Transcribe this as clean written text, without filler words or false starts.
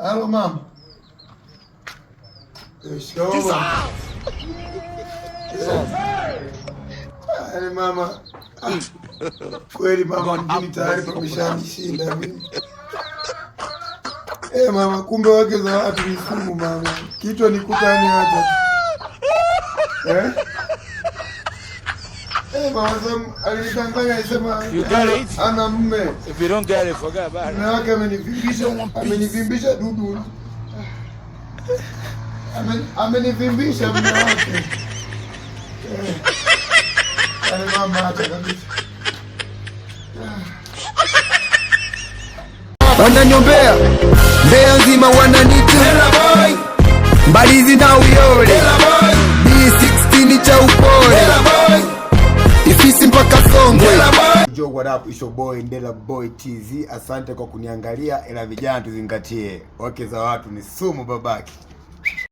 Halo mama. Shikamoo. Mama. Kweli mama, mjini tayari pameshanishinda mimi. Mama, kumbe wake za watu ni sumu mama. Kichwa nikutani acha. Mama alinidanganya alisema ana mume. If you don't get it, forget about it. Mume wake amenivimbisha dudu. Amenivimbisha mume wake. Mama acha kabisa. Wananyombea Mbeya nzima wananiita Mbalizi na Uyole B16 cha upole Ifisi mpaka Songwe. Yo, what up, it's your boy Ndela Boy TZ. Asante kwa kuniangalia, ila vijana tuzingatie wake za watu ni sumu babaki.